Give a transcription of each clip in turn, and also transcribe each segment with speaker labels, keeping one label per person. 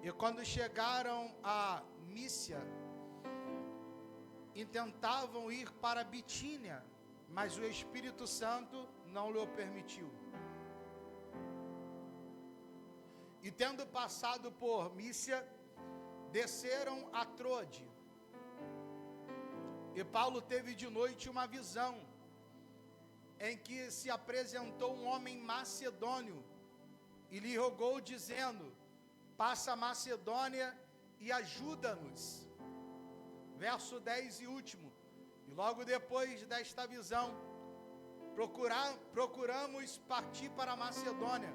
Speaker 1: E quando chegaram a Mísia, intentavam ir para Bitínia, mas o Espírito Santo não lhe permitiu. E tendo passado por Mísia, desceram a Trode. E Paulo teve de noite uma visão, em que se apresentou um homem macedônio, e lhe rogou dizendo: passa a Macedônia e ajuda-nos. Verso 10 e último. E logo depois desta visão, procuramos partir para a Macedônia,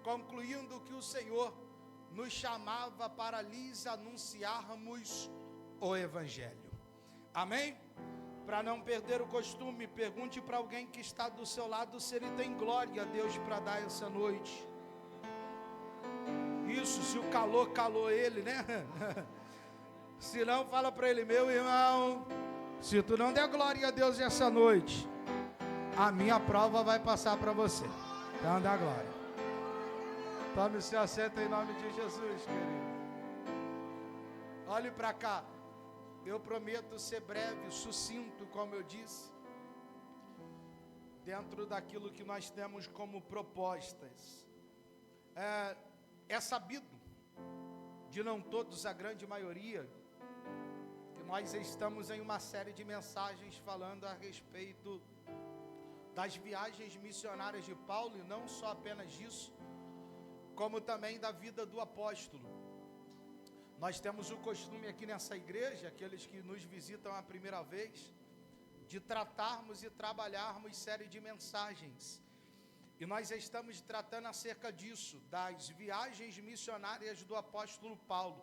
Speaker 1: concluindo que o Senhor nos chamava para lhes anunciarmos o Evangelho. Amém? Para não perder o costume, pergunte para alguém que está do seu lado se ele tem glória a Deus para dar essa noite. Isso, se o calor calou ele, né? Se não, fala para ele: meu irmão, se tu não der glória a Deus essa noite, a minha prova vai passar para você. Então dá glória. Tome o seu assento em nome de Jesus, querido. Olhe para cá. Eu prometo ser breve, sucinto, como eu disse, dentro daquilo que nós temos como propostas. É sabido, de não todos, a grande maioria, que nós estamos em uma série de mensagens falando a respeito das viagens missionárias de Paulo, e não só apenas disso, como também da vida do apóstolo. Nós temos o costume aqui nessa igreja, aqueles que nos visitam a primeira vez, de tratarmos e trabalharmos série de mensagens. E nós estamos tratando acerca disso, das viagens missionárias do apóstolo Paulo.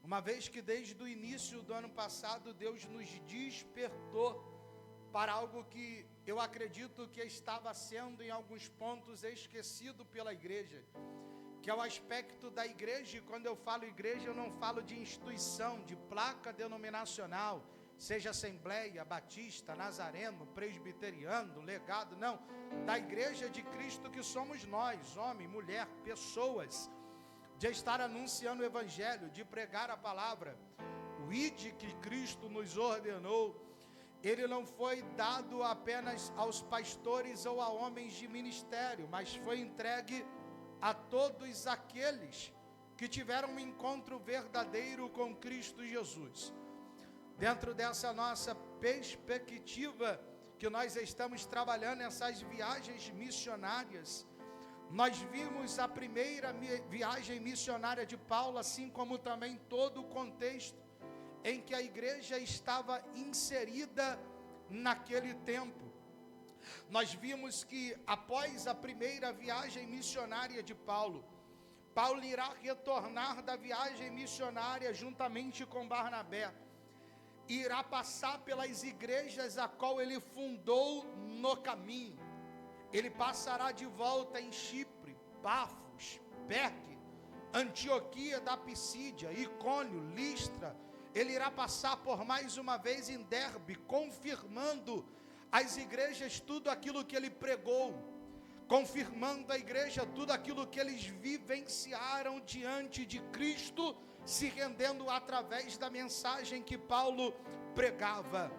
Speaker 1: Uma vez que desde o início do ano passado, Deus nos despertou para algo que eu acredito que estava sendo em alguns pontos esquecido pela igreja, que é o aspecto da igreja. E quando eu falo igreja, eu não falo de instituição, de placa denominacional, seja Assembleia, Batista, Nazareno, Presbiteriano, Legado, não, da igreja de Cristo que somos nós, homem, mulher, pessoas, de estar anunciando o Evangelho, de pregar a palavra. O ide que Cristo nos ordenou, ele não foi dado apenas aos pastores ou a homens de ministério, mas foi entregue a todos aqueles que tiveram um encontro verdadeiro com Cristo Jesus. Dentro dessa nossa perspectiva que nós estamos trabalhando essas viagens missionárias, nós vimos a primeira viagem missionária de Paulo, assim como também todo o contexto em que a igreja estava inserida naquele tempo. Nós vimos que após a primeira viagem missionária de Paulo, Paulo irá retornar da viagem missionária juntamente com Barnabé, e irá passar pelas igrejas a qual ele fundou no caminho. Ele passará de volta em Chipre, Pafos, Pergue, Antioquia da Pisídia, Icônio, Listra. Ele irá passar por mais uma vez em Derbe, confirmando as igrejas tudo aquilo que ele pregou, confirmando a igreja tudo aquilo que eles vivenciaram diante de Cristo, se rendendo através da mensagem que Paulo pregava.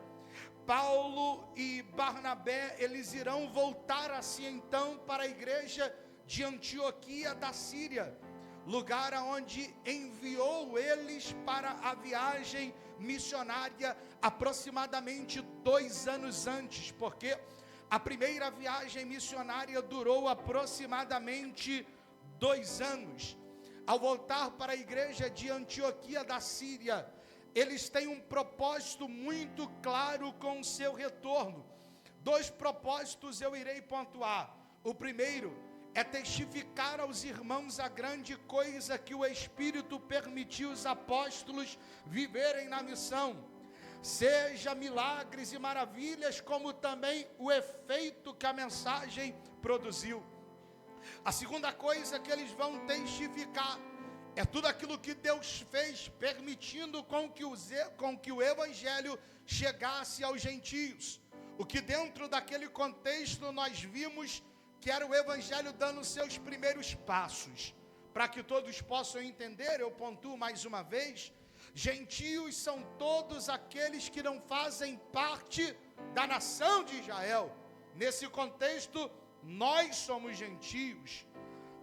Speaker 1: Paulo e Barnabé, eles irão voltar assim então para a igreja de Antioquia da Síria, lugar aonde enviou eles para a viagem missionária aproximadamente 2 anos antes, porque a primeira viagem missionária durou aproximadamente 2 anos. Ao voltar para a igreja de Antioquia da Síria, eles têm um propósito muito claro com o seu retorno. 2 propósitos eu irei pontuar. O primeiro é testificar aos irmãos a grande coisa que o Espírito permitiu os apóstolos viverem na missão, seja milagres e maravilhas, como também o efeito que a mensagem produziu. A segunda coisa que eles vão testificar é tudo aquilo que Deus fez, permitindo com que o Evangelho chegasse aos gentios. O que dentro daquele contexto nós vimos que era o Evangelho dando seus primeiros passos. para que todos possam entender, eu pontuo mais uma vez: gentios são todos aqueles que não fazem parte da nação de Israel. Nesse contexto, nós somos gentios,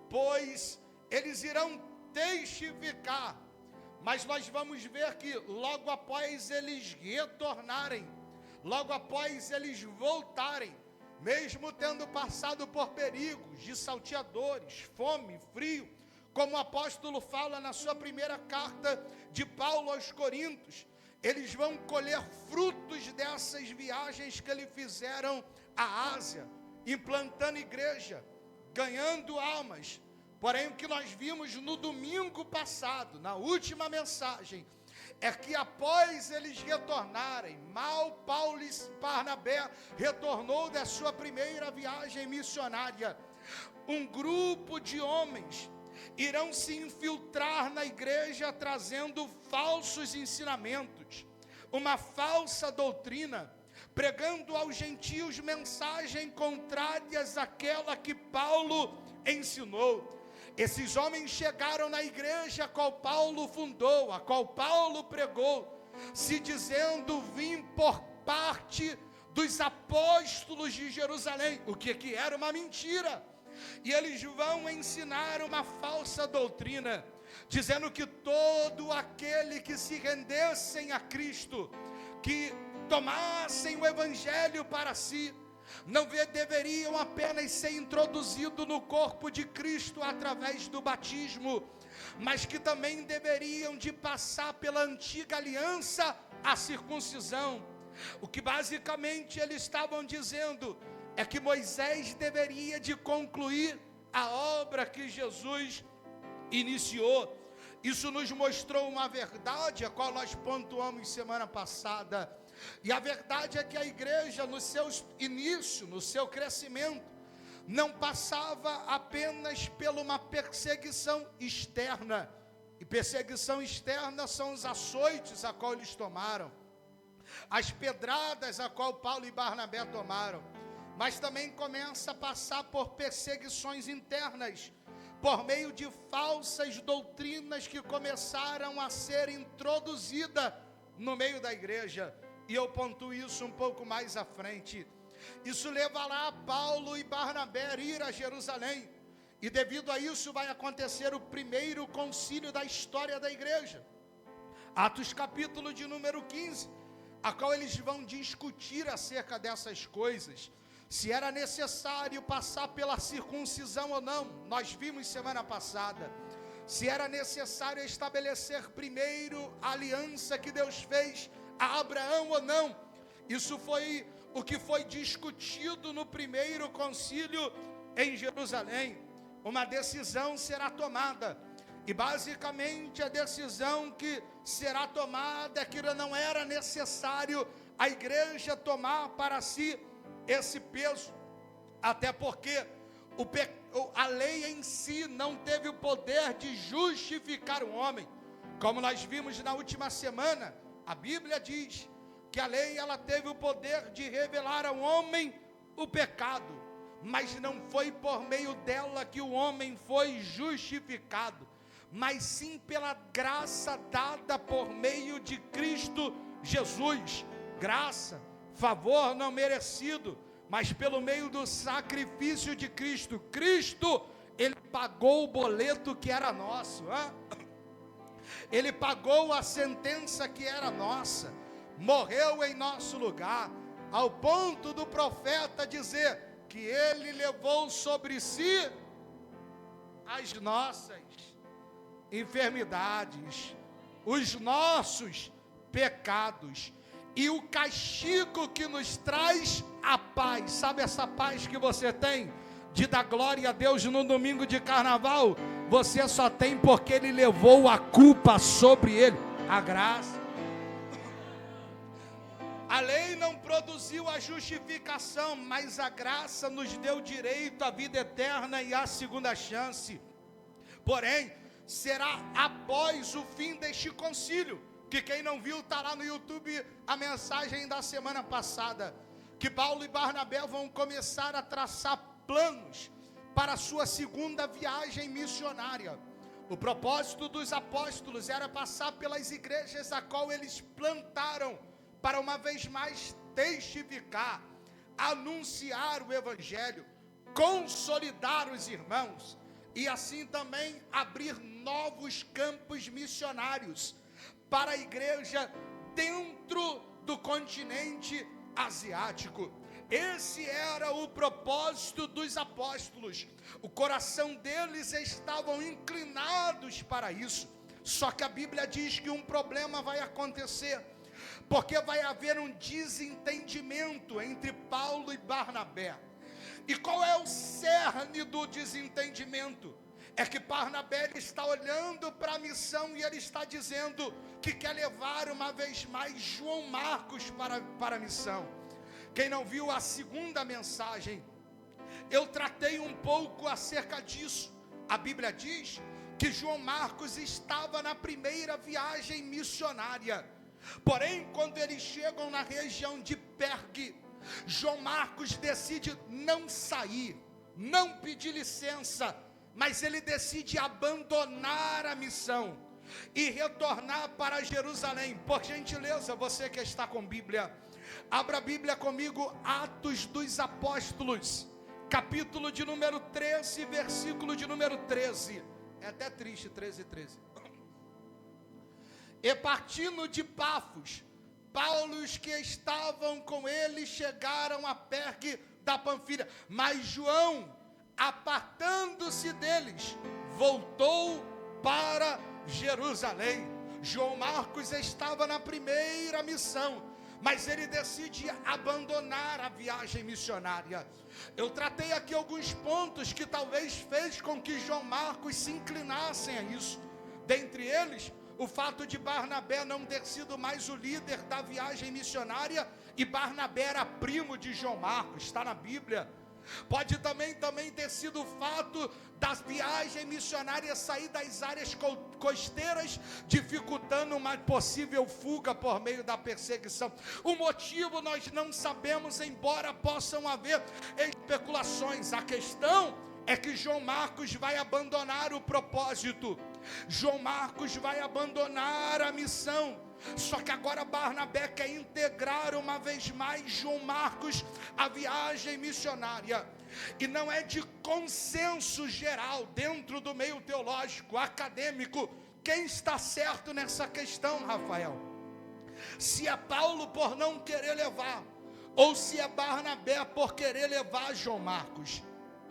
Speaker 1: pois eles irão testificar, mas nós vamos ver que logo após eles retornarem, logo após eles voltarem, mesmo tendo passado por perigos de salteadores, fome, frio, como o apóstolo fala na sua primeira carta de Paulo aos Coríntios, eles vão colher frutos dessas viagens que eles fizeram à Ásia, implantando igreja, ganhando almas. Porém, o que nós vimos no domingo passado, na última mensagem, é que após eles retornarem, mal Paulo e Barnabé retornou da sua primeira viagem missionária, um grupo de homens irão se infiltrar na igreja trazendo falsos ensinamentos, uma falsa doutrina, pregando aos gentios mensagem contrárias àquela que Paulo ensinou. Esses homens chegaram na igreja a qual Paulo fundou, a qual Paulo pregou, se dizendo: vim por parte dos apóstolos de Jerusalém, o que era uma mentira. E eles vão ensinar uma falsa doutrina, dizendo que todo aquele que se rendessem a Cristo, que tomassem o evangelho para si, não deveriam apenas ser introduzidos no corpo de Cristo através do batismo, mas que também deveriam de passar pela antiga aliança, a circuncisão. O que basicamente eles estavam dizendo é que Moisés deveria de concluir a obra que Jesus iniciou. Isso nos mostrou uma verdade, a qual nós pontuamos semana passada. E a verdade é que a igreja, no seu início, no seu crescimento, não passava apenas por uma perseguição externa. E perseguição externa são os açoites a qual eles tomaram, as pedradas a qual Paulo e Barnabé tomaram, mas também começa a passar por perseguições internas, por meio de falsas doutrinas que começaram a ser introduzidas no meio da igreja. E eu pontuo isso um pouco mais à frente. Isso levará Paulo e Barnabé a ir a Jerusalém, e devido a isso vai acontecer o primeiro concílio da história da igreja, Atos capítulo de número 15, a qual eles vão discutir acerca dessas coisas, se era necessário passar pela circuncisão ou não. Nós vimos semana passada, se era necessário estabelecer primeiro a aliança que Deus fez a Abraão ou não. Isso foi o que foi discutido no primeiro concílio em Jerusalém. Uma decisão será tomada, e basicamente a decisão que será tomada é que não era necessário a igreja tomar para si esse peso, até porque a lei em si não teve o poder de justificar o homem. Como nós vimos na última semana, a Bíblia diz que a lei ela teve o poder de revelar ao homem o pecado, mas não foi por meio dela que o homem foi justificado, mas sim pela graça dada por meio de Cristo Jesus. Graça, favor não merecido, mas pelo meio do sacrifício de Cristo. Cristo, ele pagou o boleto que era nosso, ele pagou a sentença que era nossa, morreu em nosso lugar, ao ponto do profeta dizer que ele levou sobre si as nossas enfermidades, os nossos pecados, e o castigo que nos traz a paz. Sabe essa paz que você tem de dar glória a Deus no domingo de carnaval? Você só tem porque ele levou a culpa sobre ele, a graça. A lei não produziu a justificação, mas a graça nos deu direito à vida eterna e à segunda chance. Porém, será após o fim deste concílio, que quem não viu está lá no YouTube a mensagem da semana passada, que Paulo e Barnabé vão começar a traçar planos para a sua segunda viagem missionária. O propósito dos apóstolos era passar pelas igrejas a qual eles plantaram, para uma vez mais testificar, anunciar o evangelho, consolidar os irmãos, e assim também abrir novos campos missionários para a igreja dentro do continente asiático. Esse era o propósito dos apóstolos. O coração deles estavam inclinados para isso. Só que a Bíblia diz que um problema vai acontecer, porque vai haver um desentendimento entre Paulo e Barnabé. E qual é o cerne do desentendimento? É que Barnabé está olhando para a missão e ele está dizendo que quer levar uma vez mais João Marcos para a missão. Quem não viu a segunda mensagem, eu tratei um pouco acerca disso. A Bíblia diz que João Marcos estava na primeira viagem missionária. Porém, quando eles chegam na região de Pergue, João Marcos decide não sair, não pedir licença, mas ele decide abandonar a missão e retornar para Jerusalém. Por gentileza, você que está com Bíblia, abra a Bíblia comigo, Atos dos Apóstolos, capítulo de número 13, versículo de número 13. É até triste, 13. E partindo de Pafos, Paulo e os que estavam com ele chegaram a Pergue da Panfilha, mas João, apartando-se deles, voltou para Jerusalém. João Marcos estava na primeira missão, mas ele decide abandonar a viagem missionária. Eu tratei aqui alguns pontos que talvez fez com que João Marcos se inclinassem a isso. Dentre eles, o fato de Barnabé não ter sido mais o líder da viagem missionária, e Barnabé era primo de João Marcos, está na Bíblia. Pode também ter sido o fato das viagens missionárias sair das áreas costeiras, dificultando uma possível fuga por meio da perseguição. O motivo nós não sabemos, embora possam haver especulações. A questão é que João Marcos vai abandonar o propósito. João Marcos vai abandonar a missão. Só que agora Barnabé quer integrar uma vez mais João Marcos à viagem missionária. E não é de consenso geral dentro do meio teológico, acadêmico, quem está certo nessa questão, Rafael. Se é Paulo por não querer levar, ou se é Barnabé por querer levar João Marcos.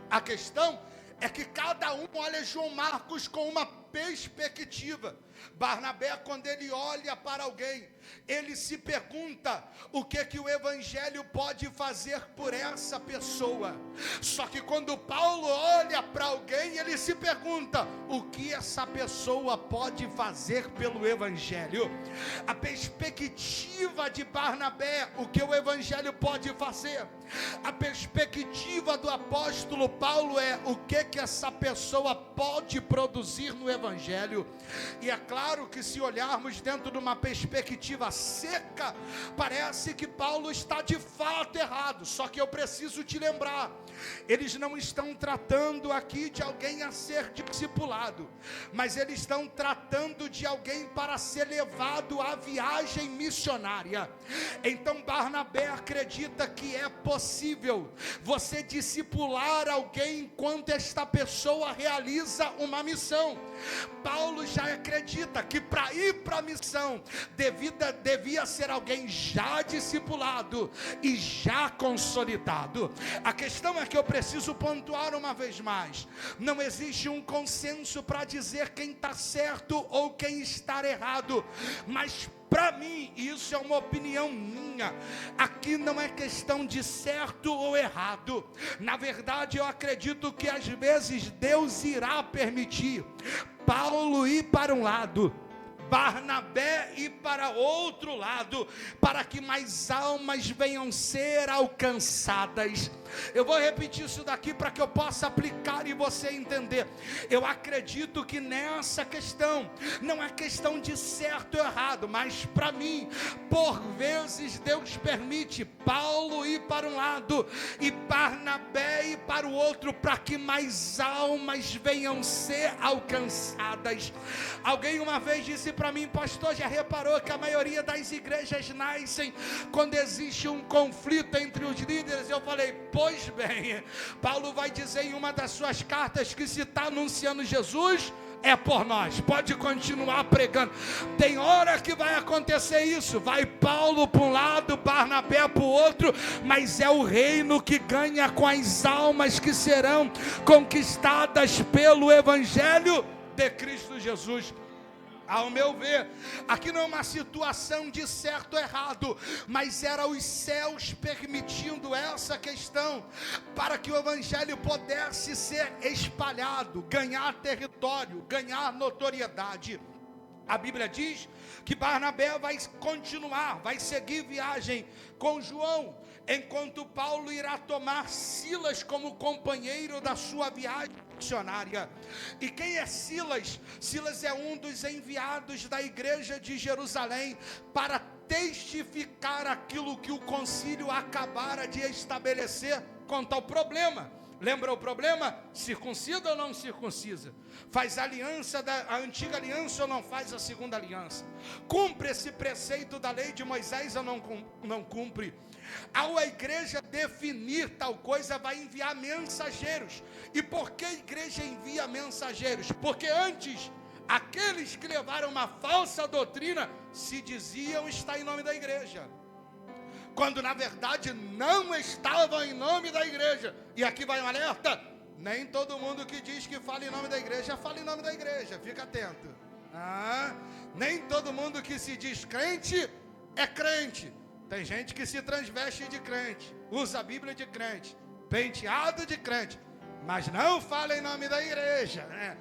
Speaker 1: A questão é que cada um olha João Marcos com uma perspectiva. Barnabé, quando ele olha para alguém, ele se pergunta o que o evangelho pode fazer por essa pessoa. Só que quando Paulo olha para alguém, ele se pergunta o que essa pessoa pode fazer pelo evangelho. A perspectiva de Barnabé, o que o evangelho pode fazer. A perspectiva do apóstolo Paulo é o que essa pessoa pode produzir no evangelho. E é claro que se olharmos dentro de uma perspectiva seca, parece que Paulo está de fato errado. Só que eu preciso te lembrar, eles não estão tratando aqui de alguém a ser discipulado, mas eles estão tratando de alguém para ser levado à viagem missionária. Então Barnabé acredita que é possível você discipular alguém enquanto esta pessoa realiza uma missão. Paulo já acredita que para ir para a missão devia ser alguém já discipulado e já consolidado. A questão é que eu preciso pontuar uma vez mais: não existe um consenso para dizer quem está certo ou quem está errado, mas para mim, isso é uma opinião minha, aqui não é questão de certo ou errado. Na verdade, eu acredito que às vezes Deus irá permitir Paulo ir para um lado, Barnabé ir para outro lado, para que mais almas venham ser alcançadas. Eu vou repetir isso daqui para que eu possa aplicar e você entender. Eu acredito que nessa questão, não é questão de certo ou errado, mas para mim, por vezes Deus permite Paulo ir para um lado e Barnabé ir para o outro, para que mais almas venham ser alcançadas. Alguém uma vez disse para mim: pastor, já reparou que a maioria das igrejas nascem quando existe um conflito entre os líderes? Eu falei: pois bem, Paulo vai dizer em uma das suas cartas que se está anunciando Jesus, é por nós. Pode continuar pregando. Tem hora que vai acontecer isso. Vai Paulo para um lado, Barnabé para o outro, mas é o reino que ganha com as almas que serão conquistadas pelo Evangelho de Cristo Jesus. Ao meu ver, aqui não é uma situação de certo ou errado, mas era os céus permitindo essa questão, para que o Evangelho pudesse ser espalhado, ganhar território, ganhar notoriedade. A Bíblia diz que Barnabé vai continuar, vai seguir viagem com João, enquanto Paulo irá tomar Silas como companheiro da sua viagem missionária. E quem é Silas? Silas é um dos enviados da igreja de Jerusalém para testificar aquilo que o concílio acabara de estabelecer quanto ao problema. Lembra o problema? Circuncida ou não circuncisa? Faz aliança, a antiga aliança ou não faz a segunda aliança? Cumpre esse preceito da lei de Moisés ou não cumpre? Ao a igreja definir tal coisa, vai enviar mensageiros. E por que a igreja envia mensageiros? Porque antes, aqueles que levaram uma falsa doutrina se diziam estar em nome da igreja, quando na verdade não estavam em nome da igreja. E aqui vai um alerta: nem todo mundo que diz que fala em nome da igreja, fala em nome da igreja, fica atento. Nem todo mundo que se diz crente é crente. Tem gente que se transveste de crente, usa a Bíblia de crente, penteado de crente, mas não fala em nome da igreja, né?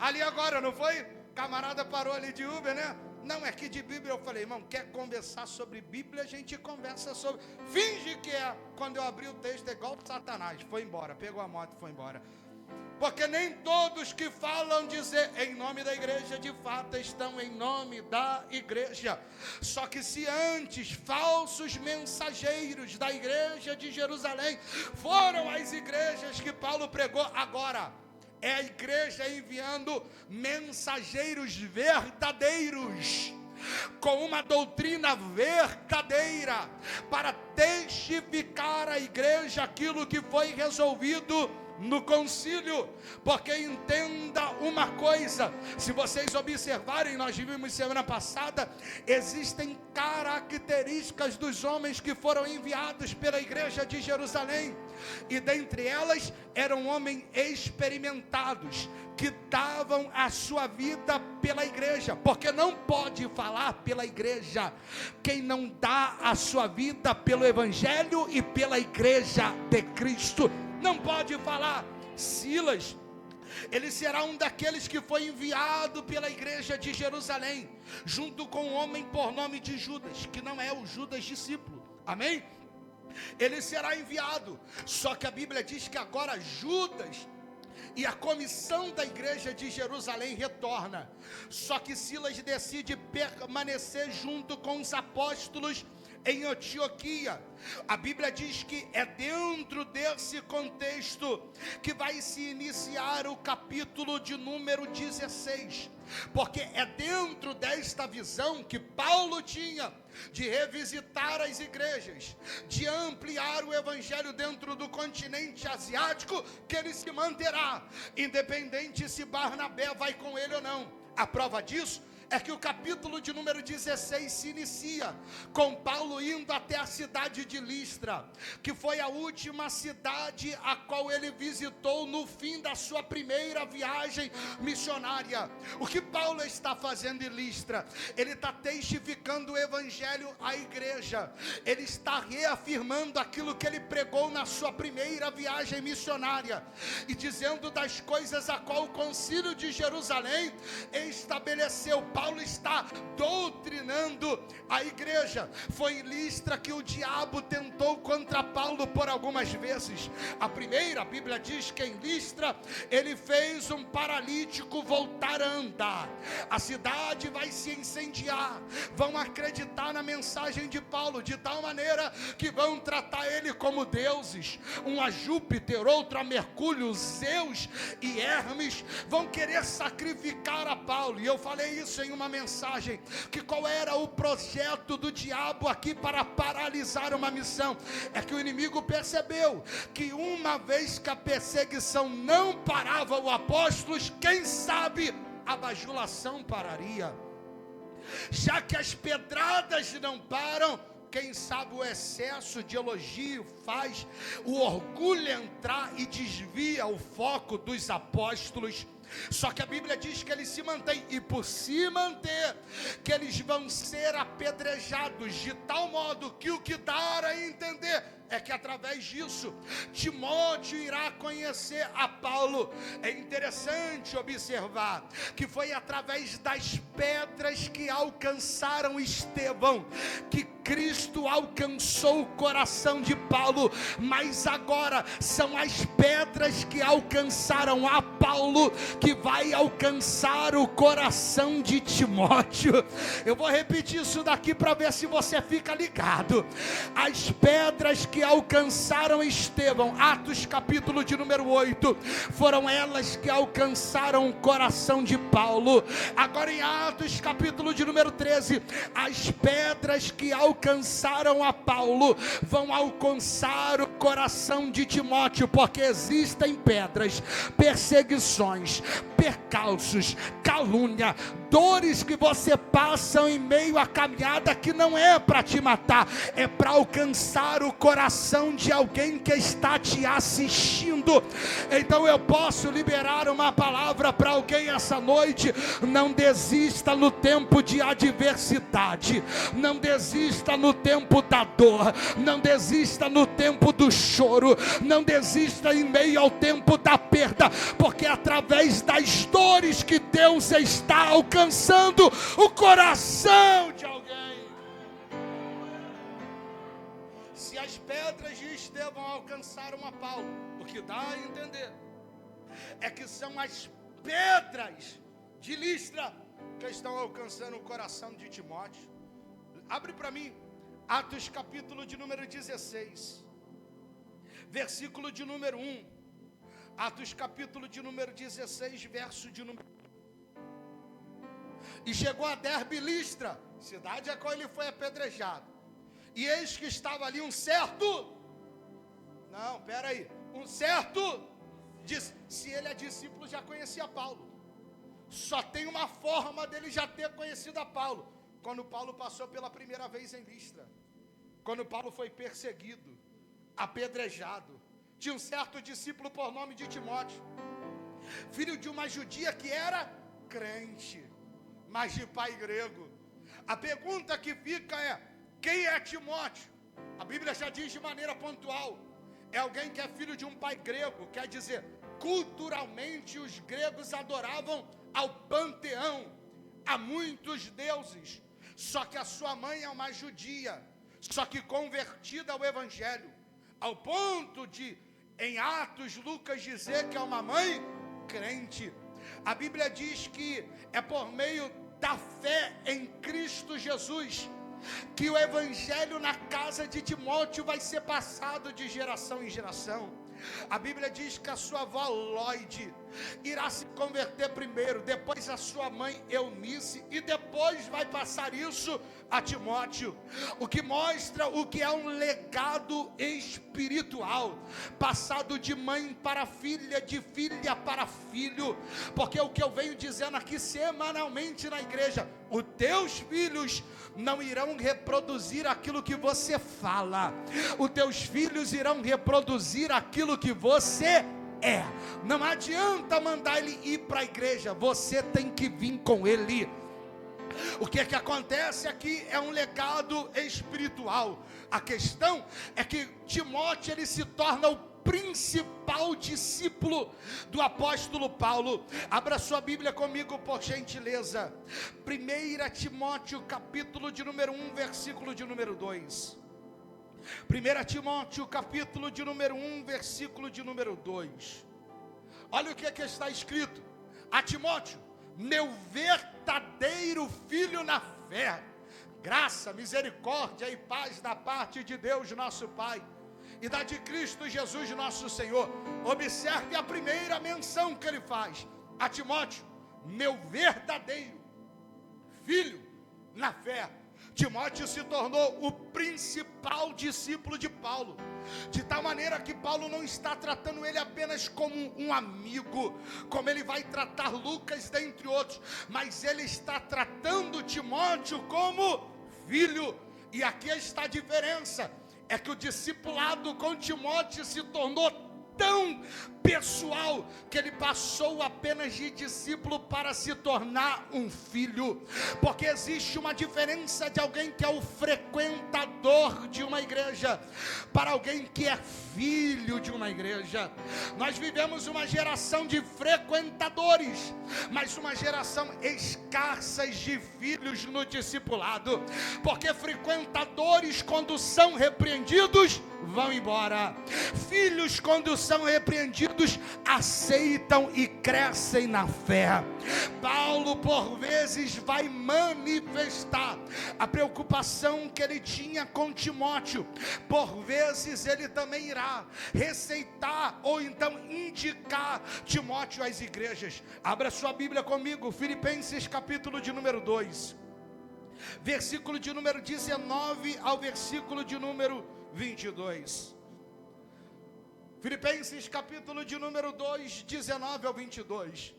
Speaker 1: Ali agora, não foi? Camarada parou ali de Uber, né? Não, é que de Bíblia. Eu falei: irmão, quer conversar sobre Bíblia? A gente conversa sobre... Finge que é. Quando eu abri o texto, é igual Satanás. Foi embora, pegou a moto e foi embora. Porque nem todos que falam dizer em nome da igreja, de fato estão em nome da igreja. Só que se antes falsos mensageiros da igreja de Jerusalém foram as igrejas que Paulo pregou, agora é a igreja enviando mensageiros verdadeiros, com uma doutrina verdadeira, para testificar à igreja aquilo que foi resolvido no concílio. Porque entenda uma coisa, se vocês observarem, nós vimos semana passada, existem características dos homens que foram enviados pela igreja de Jerusalém, e dentre elas eram homens experimentados, que davam a sua vida pela igreja, porque não pode falar pela igreja quem não dá a sua vida pelo Evangelho e pela igreja de Cristo. Não pode falar. Silas, ele será um daqueles que foi enviado pela igreja de Jerusalém, junto com um homem por nome de Judas, que não é o Judas discípulo, amém? Ele será enviado, só que a Bíblia diz que agora Judas e a comissão da igreja de Jerusalém retorna. Só que Silas decide permanecer junto com os apóstolos em Antioquia. A Bíblia diz que é dentro desse contexto que vai se iniciar o capítulo de número 16, porque é dentro desta visão que Paulo tinha de revisitar as igrejas, de ampliar o evangelho dentro do continente asiático, que ele se manterá, independente se Barnabé vai com ele ou não. A prova disso é que o capítulo de número 16 se inicia com Paulo indo até a cidade de Listra, que foi a última cidade a qual ele visitou no fim da sua primeira viagem missionária. O que Paulo está fazendo em Listra? Ele está testificando o evangelho à igreja, ele está reafirmando aquilo que ele pregou na sua primeira viagem missionária, e dizendo das coisas a qual o concílio de Jerusalém estabeleceu. Paulo Paulo está doutrinando a igreja. Foi em Listra que o diabo tentou contra Paulo por algumas vezes. A primeira, a Bíblia diz que em Listra ele fez um paralítico voltar a andar. A cidade vai se incendiar, vão acreditar na mensagem de Paulo, de tal maneira que vão tratar ele como deuses. Um a Júpiter, outro a Mercúrio, Zeus e Hermes vão querer sacrificar a Paulo. E eu falei isso em uma mensagem, que qual era o projeto do diabo aqui para paralisar uma missão? É que o inimigo percebeu que uma vez que a perseguição não parava o apóstolos, quem sabe a bajulação pararia. Já que as pedradas não param, quem sabe o excesso de elogio faz o orgulho entrar e desvia o foco dos apóstolos. Só que a Bíblia diz que eles se mantêm, e por se manter, que eles vão ser apedrejados, de tal modo que o que dá a entender é que através disso, Timóteo irá conhecer a Paulo. É interessante observar que foi através das pedras que alcançaram Estevão, que Cristo alcançou o coração de Paulo, mas agora são as pedras que alcançaram a Paulo, que vai alcançar o coração de Timóteo. Eu vou repetir isso daqui para ver se você fica ligado. As pedras que alcançaram Estevão, Atos capítulo de número 8, foram elas que alcançaram o coração de Paulo. Agora em Atos capítulo de número 13, as pedras que alcançaram a Paulo vão alcançar o coração de Timóteo, porque existem pedras, perseguições, percalços, calúnia, dores que você passa em meio à caminhada, que não é para te matar, é para alcançar o coração de alguém que está te assistindo. Então eu posso liberar uma palavra para alguém essa noite: não desista no tempo de adversidade, não desista no tempo da dor, não desista no tempo do choro, não desista em meio ao tempo da perda, porque através das dores que Deus está alcançando o coração de alguém. Se as pedras de Estevão alcançaram a Paulo, o que dá a entender é que são as pedras de Listra que estão alcançando o coração de Timóteo. Abre para mim Atos capítulo de número 16, versículo de número 1. Atos capítulo de número 16, verso de número 1. E chegou a Derbe e Listra, cidade a qual ele foi apedrejado. E eis que estava ali um certo se ele é discípulo, já conhecia Paulo. Só tem uma forma dele já ter conhecido a Paulo: quando Paulo passou pela primeira vez em Listra, quando Paulo foi perseguido, apedrejado. Tinha um certo discípulo por nome de Timóteo, filho de uma judia que era crente, mas de pai grego. A pergunta que fica é: quem é Timóteo? A Bíblia já diz de maneira pontual: é alguém que é filho de um pai grego. Quer dizer, culturalmente os gregos adoravam ao panteão, a muitos deuses. Só que a sua mãe é uma judia, só que convertida ao evangelho, ao ponto de, em Atos, Lucas dizer que é uma mãe crente. A Bíblia diz que é por meio da fé em Cristo Jesus que o evangelho na casa de Timóteo vai ser passado de geração em geração. A Bíblia diz que a sua avó Lloyd irá se converter primeiro, depois a sua mãe Eunice, e depois vai passar isso a Timóteo. O que mostra o que é um legado espiritual, passado de mãe para filha, de filha para filho. Porque o que eu venho dizendo aqui semanalmente na igreja: os teus filhos não irão reproduzir aquilo que você fala, os teus filhos irão reproduzir aquilo que você é. Não adianta mandar ele ir para a igreja, você tem que vir com ele. O que acontece aqui é um legado espiritual. A questão é que Timóteo, ele se torna o principal discípulo do apóstolo Paulo. Abra sua Bíblia comigo, por gentileza. 1 Timóteo, capítulo de número 1, versículo de número 2. 1 Timóteo, capítulo de número 1, versículo de número 2. Olha o que está escrito: a Timóteo, meu verdadeiro filho na fé, graça, misericórdia e paz da parte de Deus nosso Pai e da de Cristo Jesus nosso Senhor. Observe a primeira menção que ele faz: a Timóteo, meu verdadeiro filho na fé. Timóteo se tornou o principal discípulo de Paulo, de tal maneira que Paulo não está tratando ele apenas como um amigo, como ele vai tratar Lucas dentre outros, mas ele está tratando Timóteo como filho. E aqui está a diferença, é que o discipulado com Timóteo se tornou tão pessoal, que ele passou apenas de discípulo para se tornar um filho, porque existe uma diferença de alguém que é o frequentador de uma igreja, para alguém que é filho de uma igreja. Nós vivemos uma geração de frequentadores, mas uma geração escassa de filhos no discipulado, porque frequentadores, quando são repreendidos, vão embora. Filhos, quando são repreendidos, aceitam e crescem na fé. Paulo, por vezes, vai manifestar a preocupação que ele tinha com Timóteo. Por vezes, ele também irá receitar ou então indicar Timóteo às igrejas. Abra sua Bíblia comigo, Filipenses capítulo de número 2, versículo de número 19 ao versículo de número 22. Filipenses capítulo de número 2, 19 ao 22.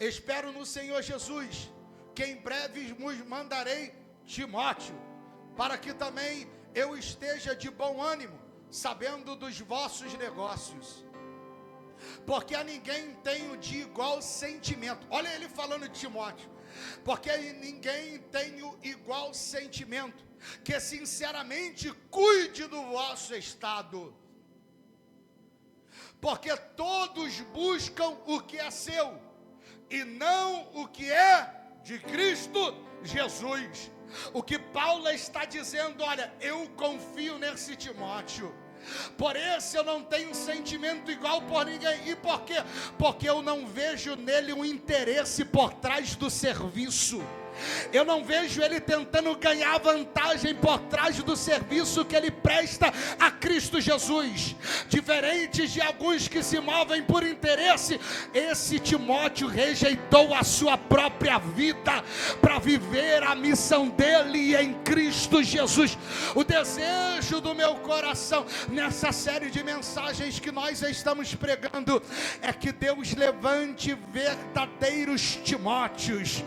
Speaker 1: Espero no Senhor Jesus, que em breve vos mandarei Timóteo, para que também eu esteja de bom ânimo, sabendo dos vossos negócios, porque a ninguém tenho de igual sentimento. Olha ele falando de Timóteo: porque ninguém tenho igual sentimento, que sinceramente cuide do vosso estado, porque todos buscam o que é seu, e não o que é de Cristo Jesus. O que Paulo está dizendo: olha, eu confio nesse Timóteo, por esse eu não tenho sentimento igual por ninguém. E por quê? Porque eu não vejo nele um interesse por trás do serviço. Eu não vejo ele tentando ganhar vantagem por trás do serviço que ele presta a Cristo Jesus. Diferentes de alguns que se movem por interesse, esse Timóteo rejeitou a sua própria vida para viver a missão dele em Cristo Jesus. O desejo do meu coração nessa série de mensagens que nós estamos pregando é que Deus levante verdadeiros Timóteos,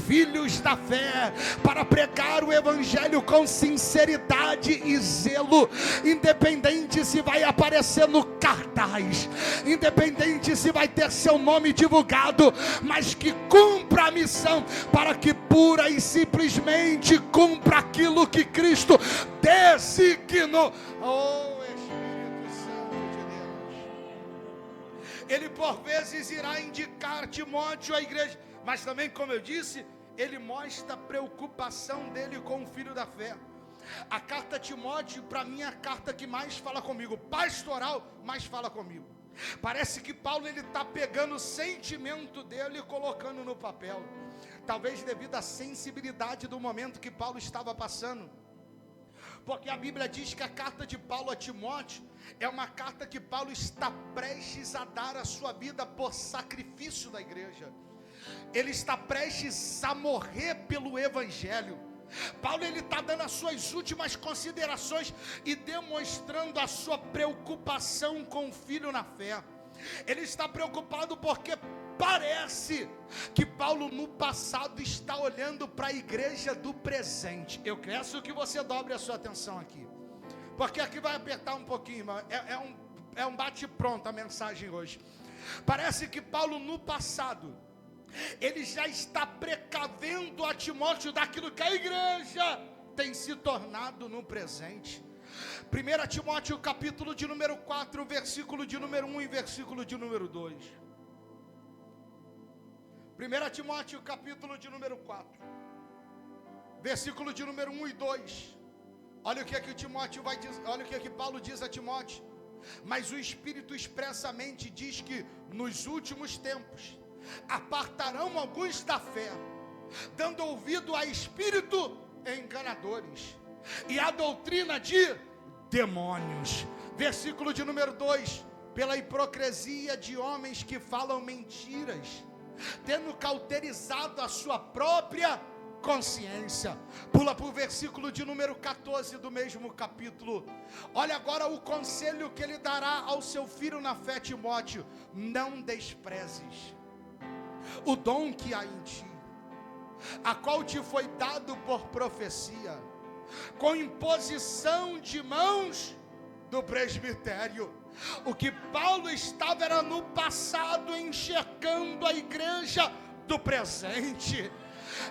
Speaker 1: filhos da fé, para pregar o evangelho com sinceridade e zelo, independente se vai aparecer no cartaz, independente se vai ter seu nome divulgado, mas que cumpra a missão, para que pura e simplesmente cumpra aquilo que Cristo designou. Oh, Espírito Santo de Deus, ele por vezes irá indicar Timóteo à igreja, mas também, como eu disse, ele mostra a preocupação dele com o filho da fé. A carta a Timóteo, para mim, é a carta que mais fala comigo, pastoral, mais fala comigo. Parece que Paulo está pegando o sentimento dele e colocando no papel, talvez devido à sensibilidade do momento que Paulo estava passando, porque a Bíblia diz que a carta de Paulo a Timóteo é uma carta que Paulo está prestes a dar a sua vida por sacrifício da igreja. Ele está prestes a morrer pelo evangelho. Paulo está dando as suas últimas considerações e demonstrando a sua preocupação com o filho na fé. Ele está preocupado porque parece que Paulo no passado está olhando para a igreja do presente. Eu peço que você dobre a sua atenção aqui, porque aqui vai apertar um pouquinho, é um bate-pronto a mensagem hoje. Parece que Paulo no passado, ele já está precavendo a Timóteo daquilo que a igreja tem se tornado no presente. 1 Timóteo capítulo de número 4, versículo de número 1 e versículo de número 2. 1 Timóteo capítulo de número 4, versículo de número 1 e 2. Olha o que é que Timóteo vai dizer, olha o que é que Paulo diz a Timóteo. Mas o Espírito expressamente diz que nos últimos tempos apartarão alguns da fé, dando ouvido a espírito enganadores e a doutrina de demônios. Versículo de número 2: pela hipocrisia de homens que falam mentiras, tendo cauterizado a sua própria consciência. Pula para o versículo de número 14 do mesmo capítulo. Olha agora o conselho que ele dará ao seu filho na fé, Timóteo: não desprezes o dom que há em ti, a qual te foi dado por profecia, com imposição de mãos do presbitério. O que Paulo estava era no passado enxergando a igreja do presente.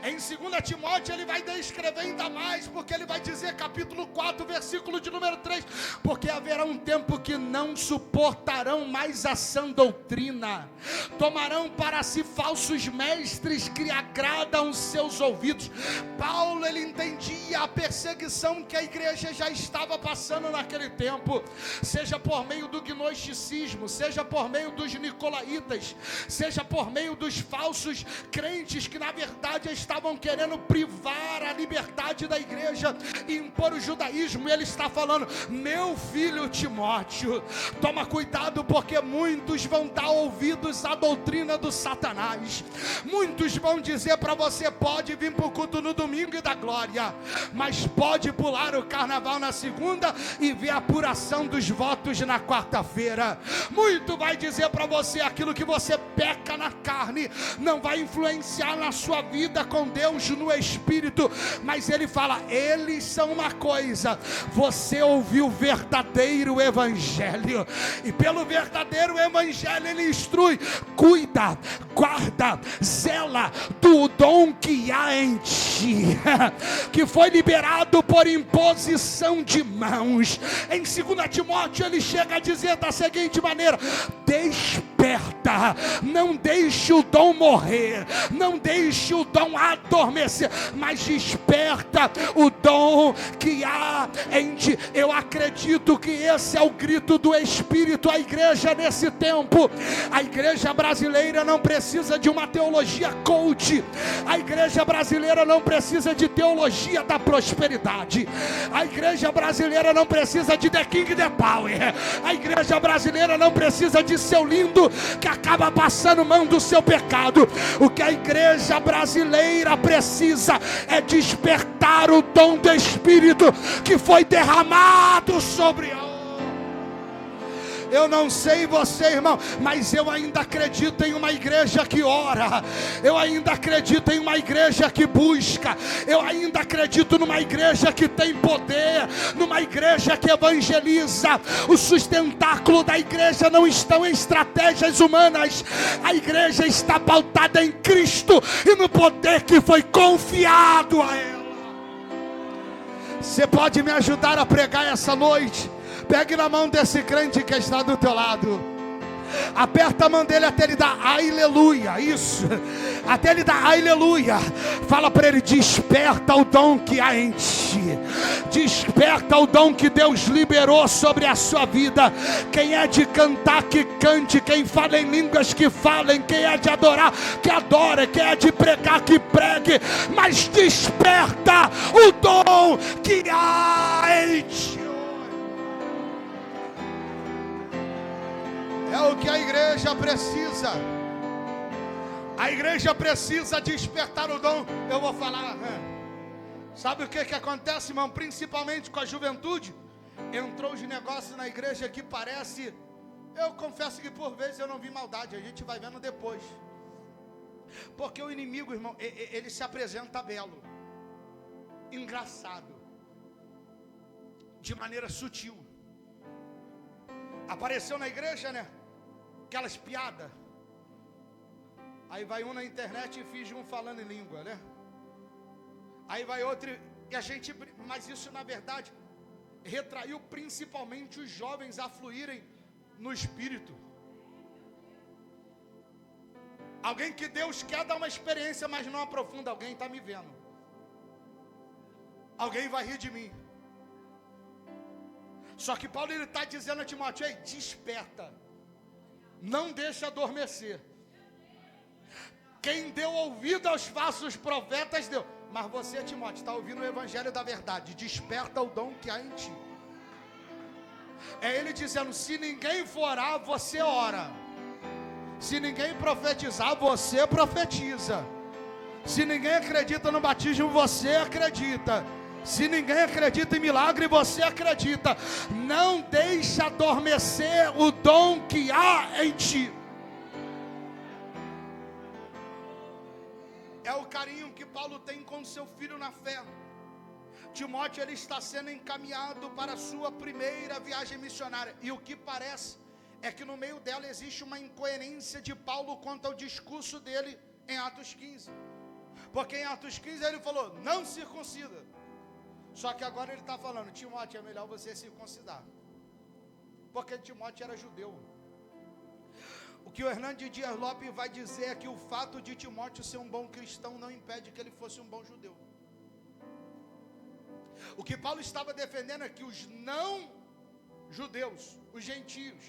Speaker 1: Em 2 Timóteo ele vai descrever ainda mais, porque ele vai dizer, capítulo 4, versículo de número 3: porque haverá um tempo que não suportarão mais a sã doutrina, tomarão para si falsos mestres que agradam seus ouvidos. Paulo, ele entendia a perseguição que a igreja já estava passando naquele tempo, seja por meio do gnosticismo, seja por meio dos nicolaítas, seja por meio dos falsos crentes que na verdade estavam querendo privar a liberdade da igreja e impor o judaísmo. E ele está falando: meu filho Timóteo, toma cuidado, porque muitos vão dar ouvidos à doutrina do Satanás. Muitos vão dizer para você: pode vir para o culto no domingo e dar glória, mas pode pular o carnaval na segunda e ver a apuração dos votos na quarta-feira. Muito vai dizer para você: aquilo que você peca na carne não vai influenciar na sua vida com Deus no Espírito. Mas ele fala: eles são uma coisa, você ouviu o verdadeiro Evangelho, e pelo verdadeiro Evangelho ele instrui, cuida, guarda, zela do dom que há em ti, que foi liberado por imposição de mãos. Em 2 Timóteo ele chega a dizer da seguinte maneira: desperta, não deixe o dom morrer, não deixe o dom adormecer, mas desperta o dom que há em ti. Eu acredito que esse é o grito do Espírito à igreja nesse tempo. A igreja brasileira não precisa de uma teologia coach, a igreja brasileira não precisa de teologia da prosperidade, a igreja brasileira não precisa de The King The Power, a igreja brasileira não precisa de seu lindo que acaba passando mão do seu pecado. O que a igreja brasileira precisa é despertar o dom do Espírito que foi derramado sobre ela. Eu não sei você, irmão, mas eu ainda acredito em uma igreja que ora, eu ainda acredito em uma igreja que busca, eu ainda acredito numa igreja que tem poder, numa igreja que evangeliza. O sustentáculo da igreja não estão em estratégias humanas, a igreja está pautada em Cristo e no poder que foi confiado a ela. Você pode me ajudar a pregar essa noite? Pegue na mão desse crente que está do teu lado, aperta a mão dele até ele dar aleluia, isso, até ele dar aleluia. Fala para ele: desperta o dom que há em ti, desperta o dom que Deus liberou sobre a sua vida. Quem é de cantar, que cante, quem fala em línguas, que falem, quem é de adorar, que adore, quem é de pregar, que pregue, mas desperta o dom que há em ti. É o que a igreja precisa. A igreja precisa despertar o dom. Eu vou falar, sabe o que acontece, irmão? Principalmente com a juventude. Entrou os negócios na igreja que parece... Eu confesso que por vezes eu não vi maldade, a gente vai vendo depois. Porque o inimigo, irmão, ele se apresenta belo, engraçado, de maneira sutil. Apareceu na igreja, né? Aquelas piadas. Aí vai um na internet e finge um falando em língua, né? Aí vai outro e a gente... Mas isso na verdade retraiu principalmente os jovens a fluírem no Espírito. Alguém que Deus quer dar uma experiência, mas não aprofunda. Alguém está me vendo. Alguém vai rir de mim. Só que Paulo ele está dizendo a Timóteo: ei, desperta. Não deixa adormecer. Quem deu ouvido aos falsos profetas deu. Mas você, Timóteo, está ouvindo o evangelho da verdade. Desperta o dom que há em ti. É ele dizendo: se ninguém for orar, você ora. Se ninguém profetizar, você profetiza. Se ninguém acredita no batismo, você acredita. Se ninguém acredita em milagre, você acredita. Não deixe adormecer o dom que há em ti. É o carinho que Paulo tem com seu filho na fé. Timóteo ele está sendo encaminhado para a sua primeira viagem missionária. E o que parece é que no meio dela existe uma incoerência de Paulo quanto ao discurso dele em Atos 15. Porque em Atos 15 ele falou: não circuncida. Só que agora ele está falando: Timóteo, é melhor você circuncidar. Porque Timóteo era judeu. O que o Hernandes Dias Lopes vai dizer é que o fato de Timóteo ser um bom cristão não impede que ele fosse um bom judeu. O que Paulo estava defendendo é que os não judeus, os gentios,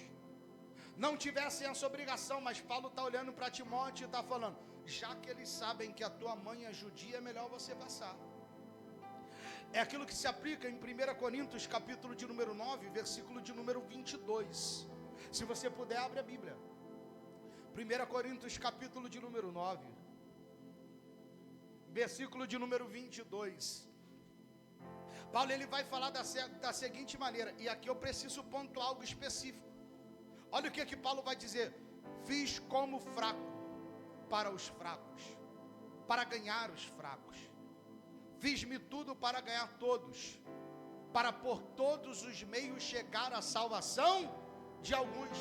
Speaker 1: não tivessem essa obrigação. Mas Paulo está olhando para Timóteo e está falando: já que eles sabem que a tua mãe é judia, é melhor você passar. É aquilo que se aplica em 1 Coríntios, capítulo de número 9, versículo de número 22. Se você puder, abre a Bíblia. 1 Coríntios, capítulo de número 9, versículo de número 22. Paulo ele vai falar da seguinte maneira, e aqui eu preciso pontuar algo específico. Olha o que Paulo vai dizer: fiz como fraco para os fracos, para ganhar os fracos. Fiz-me tudo para ganhar todos, para por todos os meios chegar à salvação de alguns.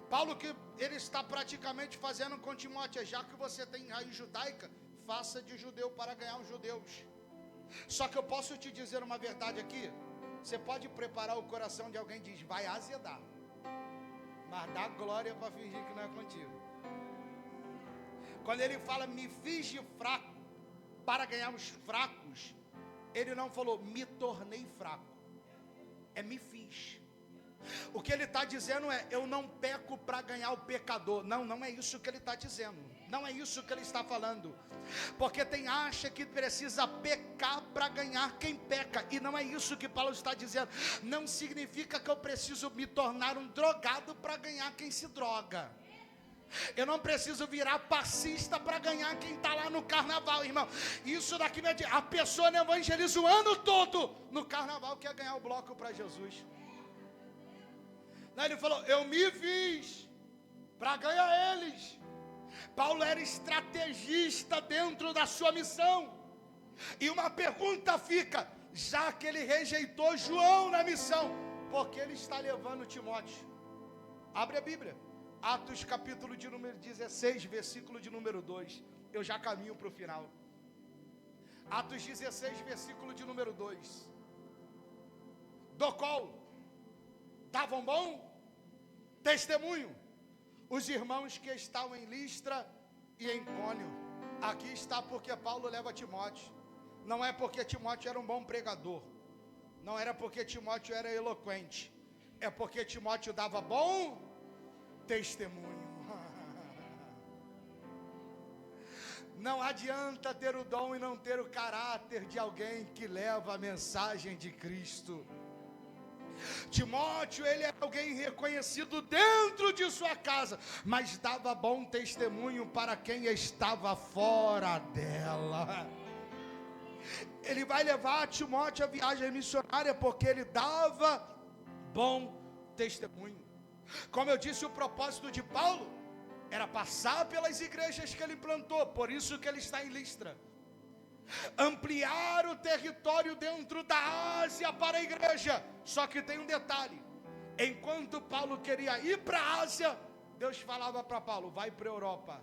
Speaker 1: Paulo que ele está praticamente fazendo com Timóteo: já que você tem raiz judaica, faça de judeu para ganhar os judeus. Só que eu posso te dizer uma verdade aqui. Você pode preparar o coração de alguém e diz: vai azedar, mas dá glória para fingir que não é contigo. Quando ele fala me fiz de fraco para ganhar os fracos, ele não falou me tornei fraco, é me fiz. O que ele está dizendo é: eu não peco para ganhar o pecador. Não é isso que ele está dizendo. Não é isso que ele está falando. Porque tem acha que precisa pecar para ganhar quem peca. E não é isso que Paulo está dizendo. Não significa que eu preciso me tornar um drogado para ganhar quem se droga. Eu não preciso virar passista para ganhar quem está lá no carnaval, irmão. Isso daqui vai dizer: a pessoa não evangeliza o ano todo, no carnaval quer ganhar o bloco para Jesus. Ele falou: eu me fiz para ganhar eles. Paulo era estrategista dentro da sua missão. E uma pergunta fica: já que ele rejeitou João na missão, por que ele está levando Timóteo? Abre a Bíblia, Atos capítulo de número 16, versículo de número 2. Eu já caminho para o final. Atos 16, versículo de número 2. Do qual davam bom testemunho os irmãos que estavam em Listra e em Icônio. Aqui está porque Paulo leva Timóteo. Não é porque Timóteo era um bom pregador, não era porque Timóteo era eloquente, é porque Timóteo dava bom testemunho. Não adianta ter o dom e não ter o caráter de alguém que leva a mensagem de Cristo. Timóteo, ele era alguém reconhecido dentro de sua casa, mas dava bom testemunho para quem estava fora dela. Ele vai levar Timóteo à viagem missionária porque ele dava bom testemunho. Como eu disse, o propósito de Paulo era passar pelas igrejas que ele plantou, por isso que ele está em Listra. Ampliar o território dentro da Ásia para a igreja. Só que tem um detalhe: enquanto Paulo queria ir para a Ásia, Deus falava para Paulo: vai para a Europa.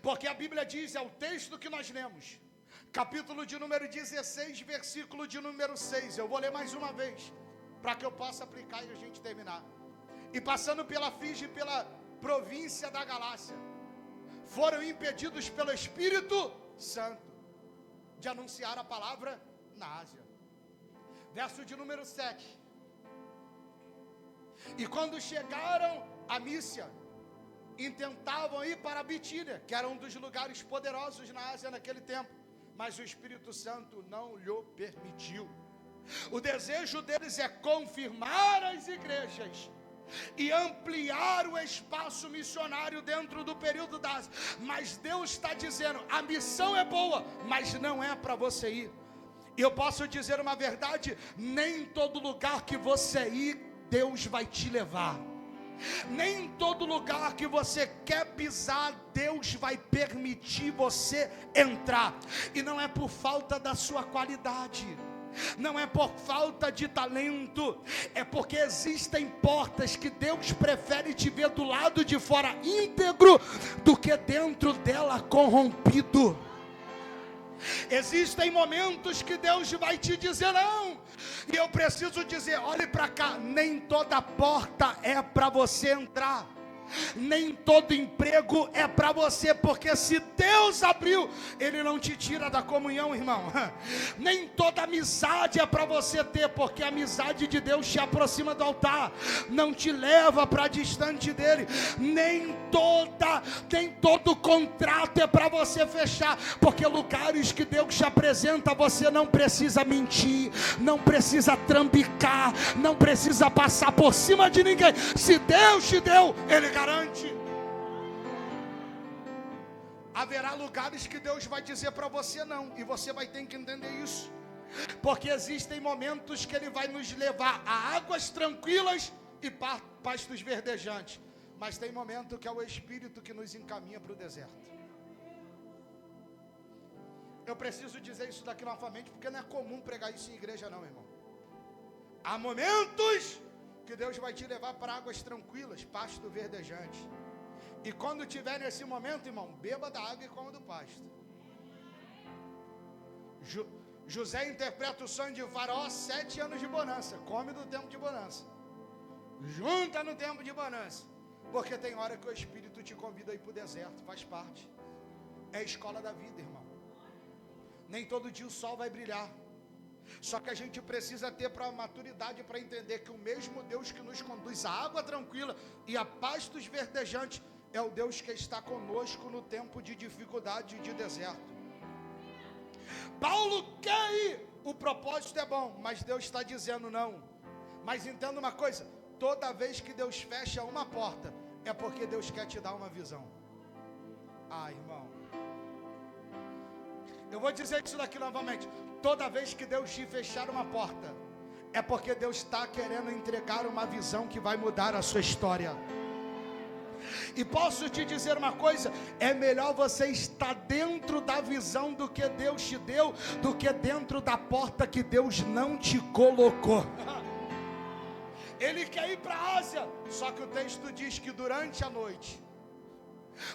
Speaker 1: Porque a Bíblia diz, é o texto que nós lemos: capítulo de número 16, versículo de número 6. Eu vou ler mais uma vez, para que eu possa aplicar e a gente terminar. E passando pela Frígia e pela província da Galácia, foram impedidos pelo Espírito Santo de anunciar a palavra na Ásia. Verso de número 7. E quando chegaram a Mísia, intentavam ir para a Bitínia, que era um dos lugares poderosos na Ásia naquele tempo, mas o Espírito Santo não lhe permitiu. O desejo deles é confirmar as igrejas e ampliar o espaço missionário dentro do período da Ásia. Mas Deus está dizendo, a missão é boa, mas não é para você ir. E eu posso dizer uma verdade, nem em todo lugar que você ir, Deus vai te levar. Nem em todo lugar que você quer pisar, Deus vai permitir você entrar. E não é por falta da sua qualidade, não é por falta de talento, é porque existem portas que Deus prefere te ver do lado de fora íntegro do que dentro dela corrompido. Existem momentos que Deus vai te dizer não, e eu preciso dizer, olhe para cá, nem toda porta é para você entrar. Nem todo emprego é para você, porque se Deus abriu, Ele não te tira da comunhão, irmão. Nem toda amizade é para você ter, porque a amizade de Deus te aproxima do altar, não te leva para distante dele. Nem todo contrato é para você fechar, porque lugares que Deus te apresenta, você não precisa mentir, não precisa trambicar, não precisa passar por cima de ninguém. Se Deus te deu, Ele garante. Haverá lugares que Deus vai dizer para você não, e você vai ter que entender isso, porque existem momentos que Ele vai nos levar a águas tranquilas e pastos verdejantes, mas tem momento que é o Espírito que nos encaminha para o deserto. Eu preciso dizer isso daqui novamente, porque não é comum pregar isso em igreja não, irmão. Há momentos que Deus vai te levar para águas tranquilas, pasto verdejante. E quando tiver nesse momento, irmão, beba da água e coma do pasto. José interpreta o sonho de Faraó, 7 anos de bonança. Come do tempo de bonança, junta no tempo de bonança, porque tem hora que o Espírito te convida a ir para o deserto, faz parte. É a escola da vida, irmão. Nem todo dia o sol vai brilhar. Só que a gente precisa ter maturidade para entender que o mesmo Deus que nos conduz à água tranquila e a pastos verdejantes é o Deus que está conosco no tempo de dificuldade e de deserto. Paulo quer ir, o propósito é bom, mas Deus está dizendo não. Mas entenda uma coisa, toda vez que Deus fecha uma porta, é porque Deus quer te dar uma visão. Irmão, eu vou dizer isso daqui novamente. Toda vez que Deus te fechar uma porta, é porque Deus está querendo entregar uma visão que vai mudar a sua história. E posso te dizer uma coisa, é melhor você estar dentro da visão do que Deus te deu, do que dentro da porta que Deus não te colocou. Ele quer ir para a Ásia, só que o texto diz que durante a noite,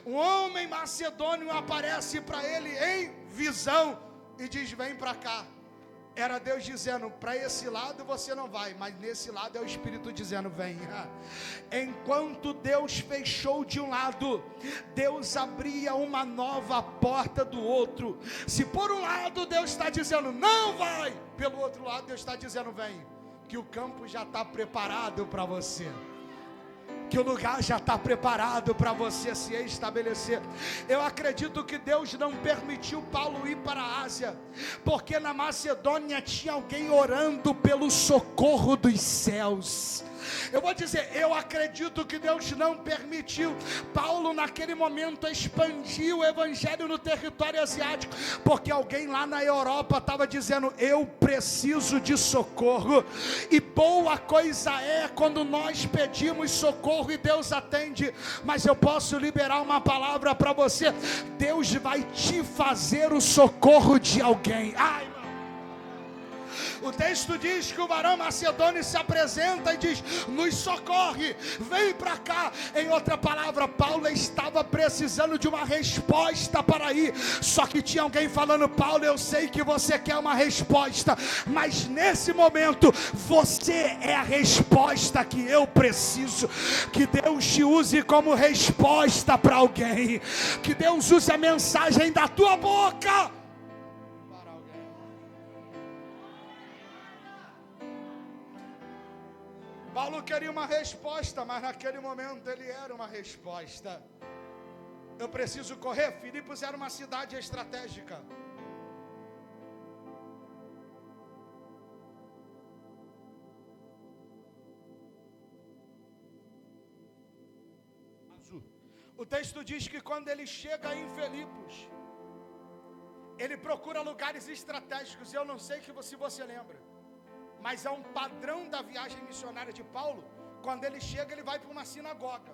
Speaker 1: um homem macedônio aparece para ele em visão e diz, vem para cá. Era Deus dizendo, para esse lado você não vai, mas nesse lado é o Espírito dizendo, vem. Enquanto Deus fechou de um lado, Deus abria uma nova porta do outro. Se por um lado Deus está dizendo, não vai, pelo outro lado Deus está dizendo, vem, que o campo já está preparado para você, que o lugar já está preparado para você se estabelecer. Eu acredito que Deus não permitiu Paulo ir para a Ásia, porque na Macedônia tinha alguém orando pelo socorro dos céus. Eu vou dizer, eu acredito que Deus não permitiu Paulo naquele momento expandir o evangelho no território asiático, porque alguém lá na Europa estava dizendo, eu preciso de socorro. E boa coisa é quando nós pedimos socorro e Deus atende. Mas eu posso liberar uma palavra para você, Deus vai te fazer o socorro de alguém. O texto diz que o varão macedônio se apresenta e diz: nos socorre, vem para cá. Em outra palavra, Paulo estava precisando de uma resposta para ir. Só que tinha alguém falando: Paulo, eu sei que você quer uma resposta, mas nesse momento você é a resposta que eu preciso. Que Deus te use como resposta para alguém. Que Deus use a mensagem da tua boca para alguém. Paulo queria uma resposta, mas naquele momento ele era uma resposta. Eu preciso correr. Filipos era uma cidade estratégica. O texto diz que quando ele chega em Filipos, ele procura lugares estratégicos. Eu não sei se você lembra, mas é um padrão da viagem missionária de Paulo. Quando ele chega, ele vai para uma sinagoga.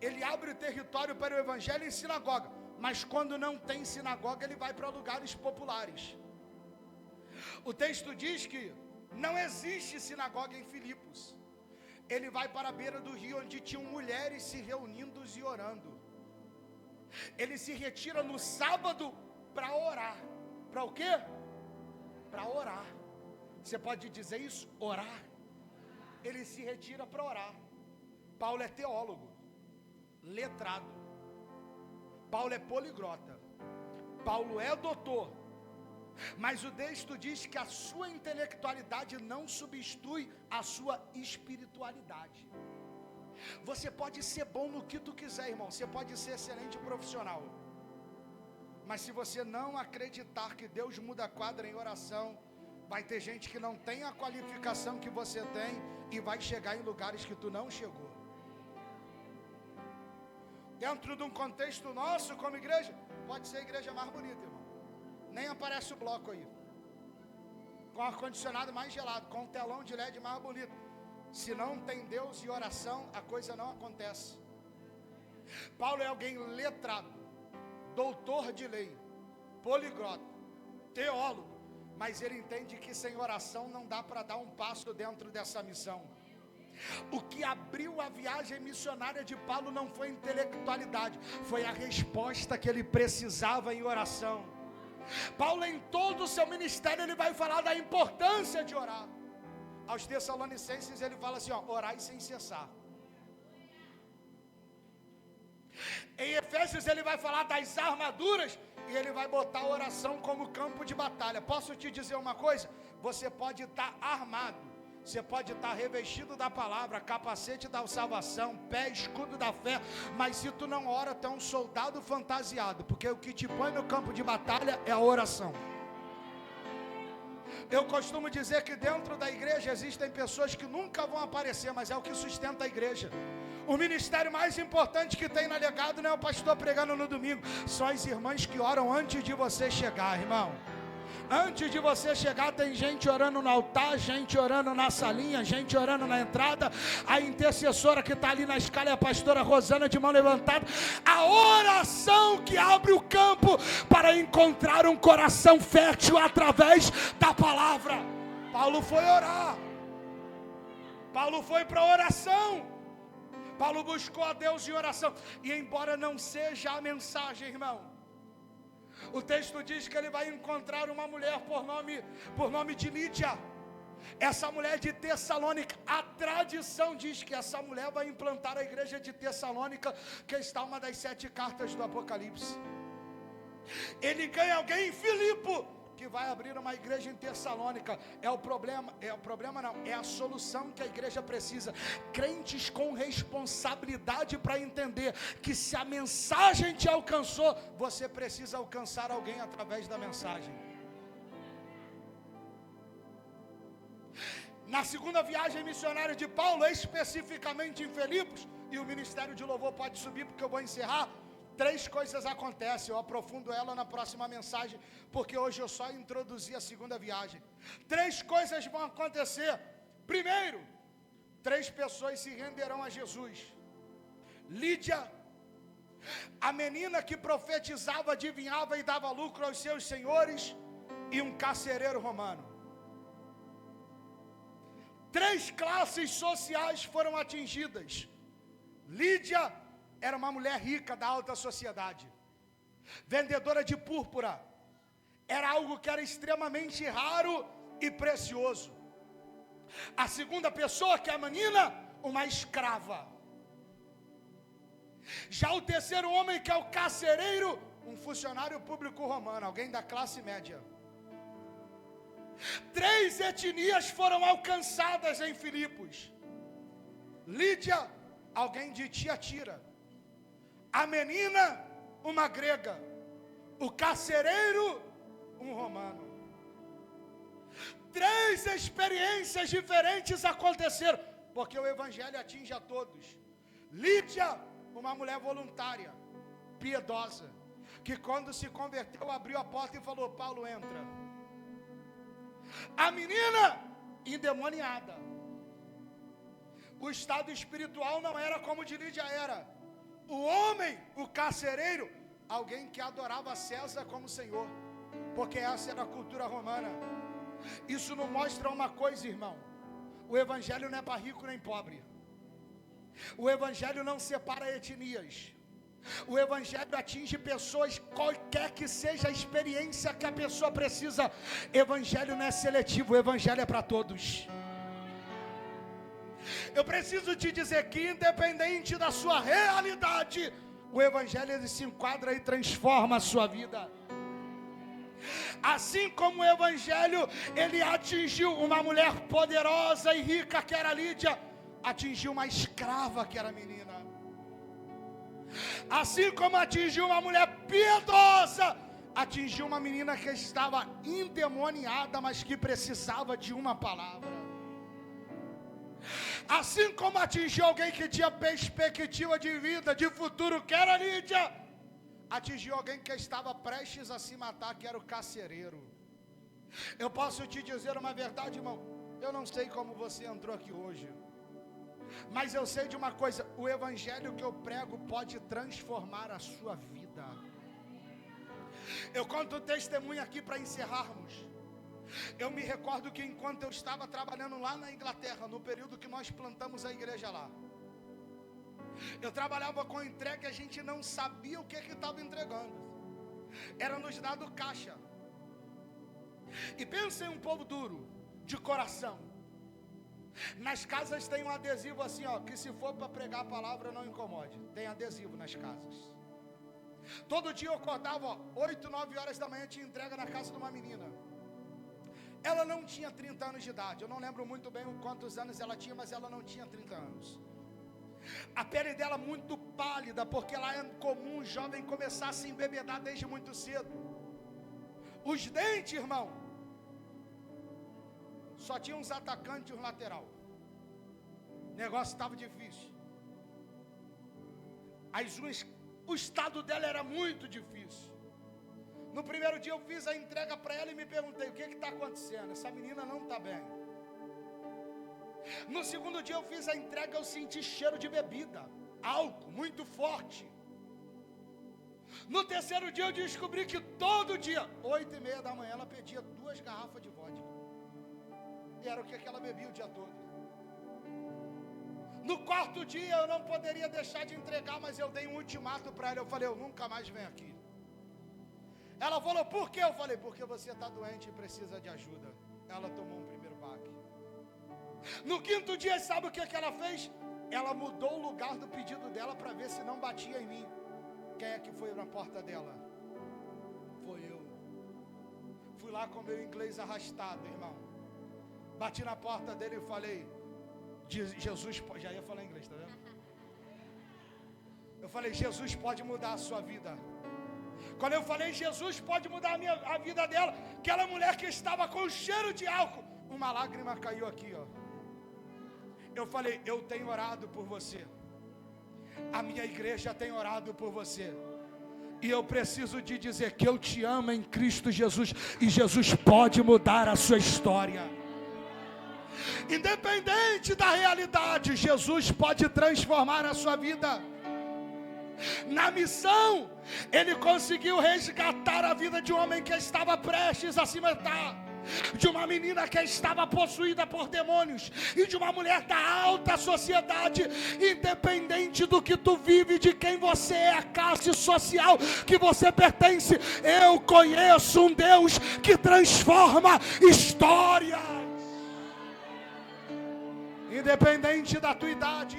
Speaker 1: Ele abre o território para o evangelho em sinagoga. Mas quando não tem sinagoga, ele vai para lugares populares. O texto diz que não existe sinagoga em Filipos. Ele vai para a beira do rio, onde tinham mulheres se reunindo e orando. Ele se retira no sábado para orar. Para o quê? Para orar. Você pode dizer isso? Orar. Ele se retira para orar. Paulo é teólogo, letrado. Paulo é poliglota. Paulo é doutor. Mas o texto diz que a sua intelectualidade não substitui a sua espiritualidade. Você pode ser bom no que tu quiser, irmão. Você pode ser excelente profissional. Mas se você não acreditar que Deus muda a quadra em oração, vai ter gente que não tem a qualificação que você tem e vai chegar em lugares que tu não chegou. Dentro de um contexto nosso como igreja, pode ser a igreja mais bonita, irmão. Nem aparece o bloco aí, com ar-condicionado mais gelado, com um telão de LED mais bonito. Se não tem Deus e oração, a coisa não acontece. Paulo é alguém letrado, doutor de lei, poliglota, teólogo, mas ele entende que sem oração não dá para dar um passo dentro dessa missão. O que abriu a viagem missionária de Paulo não foi intelectualidade, foi a resposta que ele precisava em oração. Paulo, em todo o seu ministério, ele vai falar da importância de orar. Aos Tessalonicenses ele fala assim, orai sem cessar. Em Efésios ele vai falar das armaduras e ele vai botar a oração como campo de batalha. Posso te dizer uma coisa? Você pode estar armado, você pode estar revestido da palavra, capacete da salvação, pé, escudo da fé, mas se tu não ora, tu é um soldado fantasiado, porque o que te põe no campo de batalha é a oração. Eu costumo dizer que dentro da igreja existem pessoas que nunca vão aparecer, mas é o que sustenta a igreja. O ministério mais importante que tem na Legado não é o pastor pregando no domingo, são as irmãs que oram antes de você chegar, irmão. Antes de você chegar, tem gente orando no altar, gente orando na salinha, gente orando na entrada. A intercessora que está ali na escala é a pastora Rosana, de mão levantada. A oração que abre o campo para encontrar um coração fértil através da palavra. Paulo foi orar. Paulo foi para a oração. Paulo buscou a Deus em oração. E embora não seja a mensagem, irmão, o texto diz que ele vai encontrar uma mulher por nome de Lídia. Essa mulher de Tessalônica, a tradição diz que essa mulher vai implantar a igreja de Tessalônica, que está uma das 7 cartas do Apocalipse. Ele ganha alguém em Filipe, que vai abrir uma igreja em Tessalônica. É a solução que a igreja precisa. Crentes com responsabilidade para entender que se a mensagem te alcançou, você precisa alcançar alguém através da mensagem. Na segunda viagem missionária de Paulo, especificamente em Filipos, e o ministério de louvor pode subir porque eu vou encerrar, 3 coisas acontecem. Eu aprofundo ela na próxima mensagem, porque hoje eu só introduzi a segunda viagem. 3 coisas vão acontecer. Primeiro, 3 pessoas se renderão a Jesus. Lídia, a menina que profetizava, adivinhava e dava lucro aos seus senhores, e um carcereiro romano. 3 classes sociais foram atingidas. Lídia era uma mulher rica da alta sociedade, vendedora de púrpura. Era algo que era extremamente raro e precioso. A segunda pessoa, que é a menina, uma escrava. Já o terceiro homem, que é o carcereiro, um funcionário público romano, alguém da classe média. 3 etnias foram alcançadas em Filipos. Lídia, alguém de Tiatira. A menina, uma grega. O carcereiro, um romano. 3 experiências diferentes aconteceram, porque o evangelho atinge a todos. Lídia, uma mulher voluntária, piedosa, que quando se converteu, abriu a porta e falou: Paulo, entra. A menina, endemoniada. O estado espiritual não era como de Lídia era. O homem, o carcereiro, alguém que adorava César como Senhor, porque essa era a cultura romana. Isso não mostra uma coisa, irmão: o evangelho não é para rico nem pobre. O evangelho não separa etnias. O evangelho atinge pessoas, qualquer que seja a experiência que a pessoa precisa. Evangelho não é seletivo, o evangelho é para todos. Eu preciso te dizer que, independente da sua realidade, o evangelho ele se enquadra e transforma a sua vida. Assim como o evangelho ele atingiu uma mulher poderosa e rica, que era Lídia, atingiu uma escrava, que era menina. Assim como atingiu uma mulher piedosa, atingiu uma menina que estava endemoniada, mas que precisava de uma palavra. Assim como atingiu alguém que tinha perspectiva de vida, de futuro, que era Lídia, atingiu alguém que estava prestes a se matar, que era o carcereiro. Eu posso te dizer uma verdade, irmão: eu não sei como você entrou aqui hoje, mas eu sei de uma coisa: o evangelho que eu prego pode transformar a sua vida. Eu conto testemunho aqui para encerrarmos. Eu me recordo que enquanto eu estava trabalhando lá na Inglaterra, no período que nós plantamos a igreja lá, eu trabalhava com entrega e a gente não sabia o que estava entregando. Era nos dado caixa. E pensa em um povo duro, de coração. Nas casas tem um adesivo assim, ó, que se for para pregar a palavra não incomode. Tem adesivo nas casas. Todo dia eu acordava, 8, 9 horas da manhã, tinha entrega na casa de uma menina. Ela não tinha 30 anos de idade. Eu não lembro muito bem quantos anos ela tinha, mas ela não tinha 30 anos. A pele dela muito pálida, porque lá é comum um jovem começar a se embebedar desde muito cedo. Os dentes, irmão, só tinha uns atacantes e um lateral. O negócio estava difícil. As unhas, o estado dela era muito difícil. No primeiro dia eu fiz a entrega para ela e me perguntei: o que está acontecendo? Essa menina não está bem. No segundo dia eu fiz a entrega, eu senti cheiro de bebida, álcool muito forte. No terceiro dia eu descobri que todo dia, 8h30 da manhã, ela pedia 2 garrafas de vodka. E era o que ela bebia o dia todo. No quarto dia eu não poderia deixar de entregar, mas eu dei um ultimato para ela. Eu falei: eu nunca mais venho aqui. Ela falou: por quê? Eu falei: porque você está doente e precisa de ajuda. Ela tomou um primeiro baque. No quinto dia, sabe o que ela fez? Ela mudou o lugar do pedido dela para ver se não batia em mim. Quem é que foi na porta dela? Foi eu. Fui lá com meu inglês arrastado, irmão. Bati na porta dele e falei: Jesus pode... Já ia falar inglês, tá vendo? Eu falei: Jesus pode mudar a sua vida. Quando eu falei Jesus pode mudar a vida dela, aquela mulher que estava com cheiro de álcool, uma lágrima caiu aqui, ó. Eu falei: eu tenho orado por você. A minha igreja tem orado por você. E eu preciso te dizer que eu te amo em Cristo Jesus. E Jesus pode mudar a sua história. Independente da realidade, Jesus pode transformar a sua vida. Na missão, ele conseguiu resgatar a vida de um homem que estava prestes a se matar. de uma menina que estava possuída por demônios e de uma mulher da alta sociedade. Independente do que tu vive, de quem você é, a classe social que você pertence, eu conheço um Deus que transforma histórias. Independente da tua idade,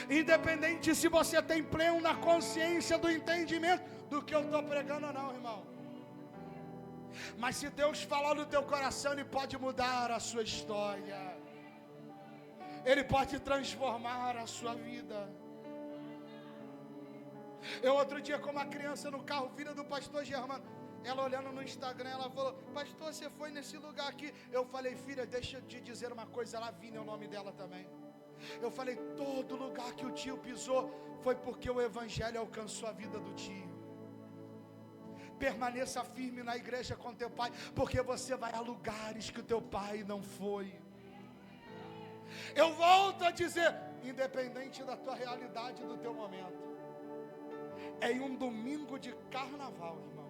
Speaker 1: independente se você tem plena consciência do entendimento do que eu estou pregando ou não, irmão. Mas se Deus falar no teu coração, Ele pode mudar a sua história. Ele pode transformar a sua vida. Eu outro dia, com uma criança no carro, filha do pastor Germano, ela olhando no Instagram, ela falou: pastor, você foi nesse lugar aqui? Eu falei: filha, deixa eu te dizer uma coisa, ela Vina é o nome dela também. Eu falei: todo lugar que o tio pisou foi porque o evangelho alcançou a vida do tio. Permaneça firme na igreja com teu pai, porque você vai a lugares que o teu pai não foi. Eu volto a dizer, independente da tua realidade, do teu momento, em um domingo de carnaval, irmão,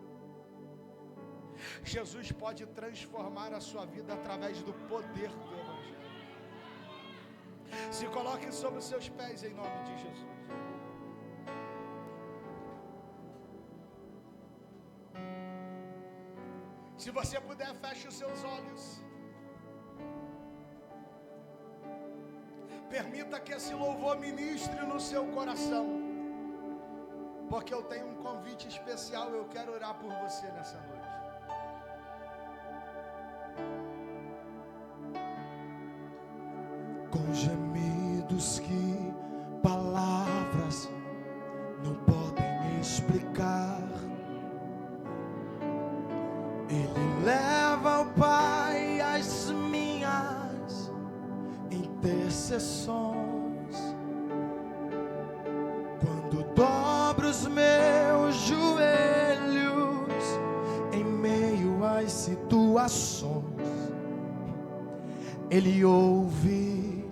Speaker 1: Jesus pode transformar a sua vida através do poder do evangelho. Se coloque sobre os seus pés em nome de Jesus. Se você puder, feche os seus olhos. Permita que esse louvor ministre no seu coração, porque eu tenho um convite especial. Eu quero orar por você nessa noite.
Speaker 2: Com gemidos que palavras não podem explicar, Ele leva ao Pai as minhas intercessões. Quando dobro os meus joelhos em meio às situações, Ele ouve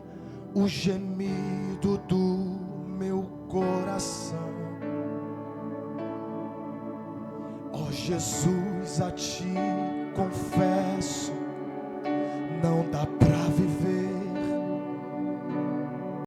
Speaker 2: o gemido do meu coração. Ó Jesus, a Ti confesso, não dá pra viver